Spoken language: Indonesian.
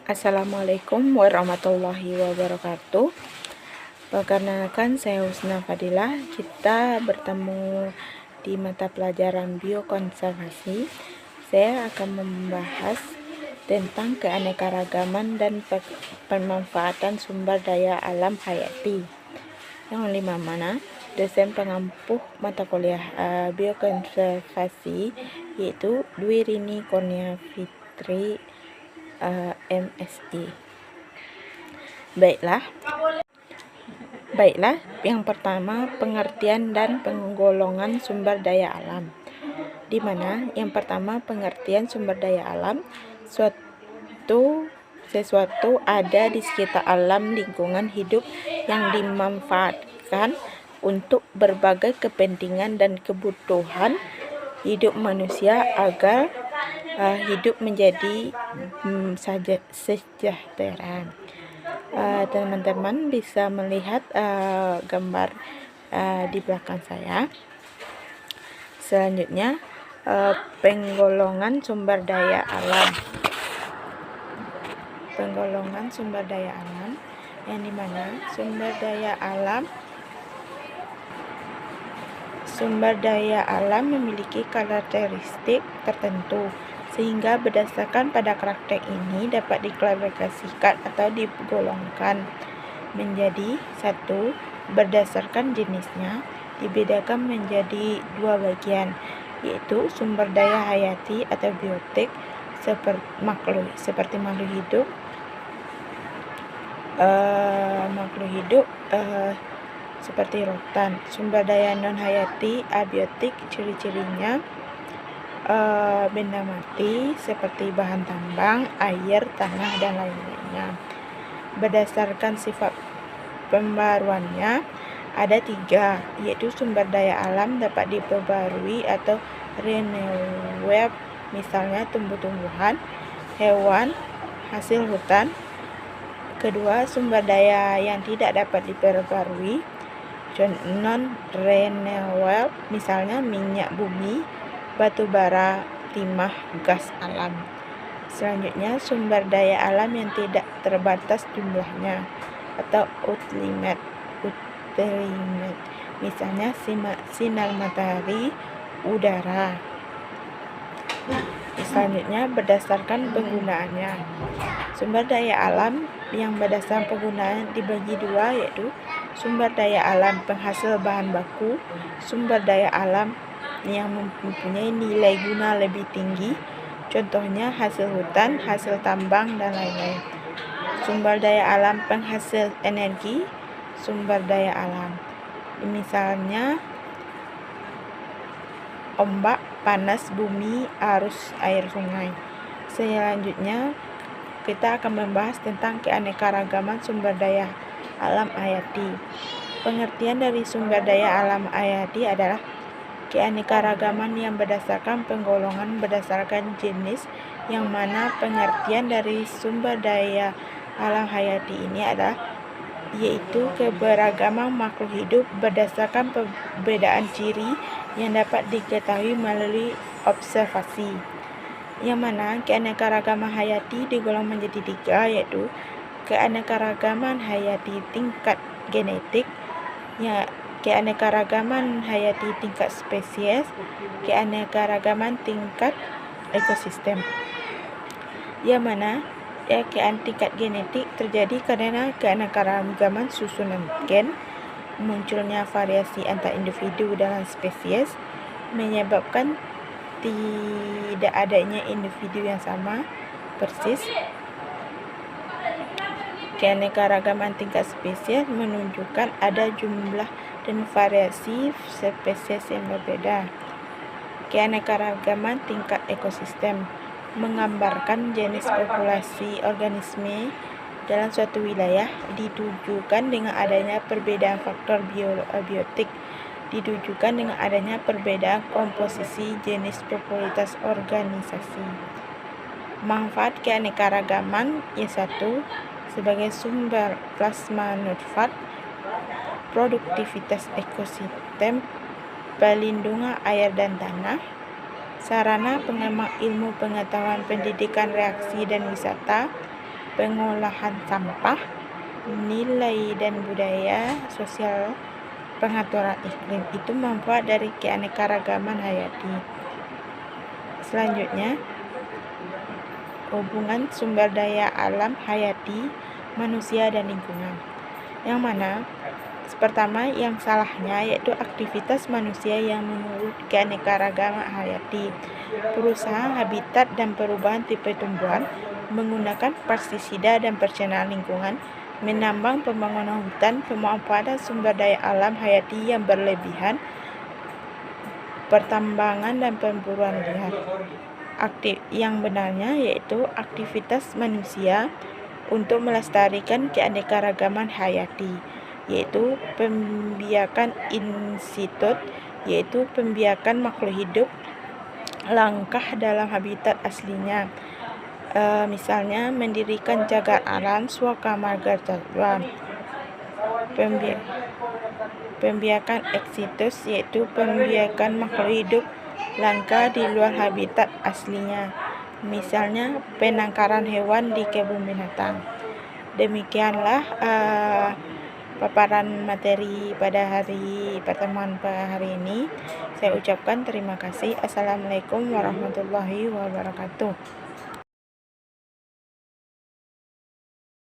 Assalamualaikum warahmatullahi wabarakatuh. Perkenalkan, saya Husna Fadilah. Kita bertemu di mata pelajaran biokonservasi. Saya akan membahas tentang keanekaragaman dan pemanfaatan sumber daya alam hayati. Yang lima mana dosen pengampuh mata kuliah biokonservasi yaitu Dwi Rini Kurnia Fitri, MSI. Baiklah, yang pertama pengertian dan penggolongan sumber daya alam. Di mana yang pertama pengertian sumber daya alam, sesuatu ada di sekitar alam lingkungan hidup yang dimanfaatkan untuk berbagai kepentingan dan kebutuhan hidup manusia agar hidup menjadi sejahtera. Teman-teman bisa melihat gambar di belakang saya. Selanjutnya penggolongan sumber daya alam. Penggolongan sumber daya alam yang dimana sumber daya alam memiliki karakteristik tertentu, sehingga berdasarkan pada karakter ini dapat diklasifikasikan atau digolongkan menjadi satu, berdasarkan jenisnya dibedakan menjadi dua bagian, yaitu sumber daya hayati atau biotik seperti makhluk hidup seperti rotan. Sumber daya non hayati abiotik, ciri-cirinya benda mati seperti bahan tambang, air, tanah, dan lain-lainnya. Berdasarkan sifat pembaruannya ada 3, yaitu sumber daya alam dapat diperbarui atau renewable, misalnya tumbuh-tumbuhan, hewan, hasil hutan. Kedua, sumber daya yang tidak dapat diperbarui, non-renewable, misalnya minyak bumi, batu bara, timah, gas alam. Selanjutnya, sumber daya alam yang tidak terbatas jumlahnya atau ultimate, misalnya sinar matahari, udara. Selanjutnya, berdasarkan penggunaannya. Sumber daya alam yang berdasarkan penggunaan dibagi 2, yaitu sumber daya alam penghasil bahan baku, sumber daya alam yang mempunyai nilai guna lebih tinggi, contohnya hasil hutan, hasil tambang, dan lain-lain. Sumber daya alam penghasil energi, sumber daya alam misalnya ombak, panas bumi, arus air sungai. Selanjutnya kita akan membahas tentang keanekaragaman sumber daya alam hayati. Pengertian dari sumber daya alam hayati adalah keanekaragaman yang berdasarkan penggolongan berdasarkan jenis, yang mana pengertian dari sumber daya alam hayati ini adalah yaitu keberagaman makhluk hidup berdasarkan perbedaan ciri yang dapat diketahui melalui observasi. Yang mana keanekaragaman hayati digolong menjadi 3, yaitu keanekaragaman hayati tingkat genetik, keanekaragaman hayati tingkat spesies, keanekaragaman tingkat ekosistem. Yang mana tingkat genetik terjadi karena keanekaragaman susunan gen, munculnya variasi antar individu dalam spesies, menyebabkan tidak adanya individu yang sama persis. Keanekaragaman tingkat spesies menunjukkan ada jumlah dan variasi spesies yang berbeda. Keanekaragaman tingkat ekosistem menggambarkan jenis populasi organisme dalam suatu wilayah, ditujukan dengan adanya perbedaan faktor biotik, ditujukan dengan adanya perbedaan komposisi jenis popularitas organisasi. Manfaat keanekaragaman Y1 sebagai sumber plasma nutfat, produktivitas ekosistem, pelindungan air dan tanah, sarana pengembangan ilmu pengetahuan pendidikan reaksi dan wisata, pengolahan sampah, nilai dan budaya sosial, pengaturan iklim. Itu manfaat dari keanekaragaman hayati. Selanjutnya, hubungan sumber daya alam hayati, manusia dan lingkungan. Yang mana pertama, yang salahnya yaitu aktivitas manusia yang menurut keanekaragaman hayati, perusahaan habitat dan perubahan tipe tumbuhan, menggunakan pestisida dan pencemaran lingkungan, menambang, pembangunan hutan, pemanfaatan sumber daya alam hayati yang berlebihan, pertambangan dan pemburuan liar. Yang benarnya yaitu aktivitas manusia untuk melestarikan keanekaragaman hayati, yaitu pembiakan institut, yaitu pembiakan makhluk hidup langkah dalam habitat aslinya. Misalnya mendirikan cagar alam, suaka marga satwa. Pembiakan eksitus, yaitu pembiakan makhluk hidup langka di luar habitat aslinya. Misalnya penangkaran hewan di kebun binatang. Demikianlah paparan materi pada pertemuan hari ini. Saya ucapkan terima kasih. Assalamualaikum warahmatullahi wabarakatuh.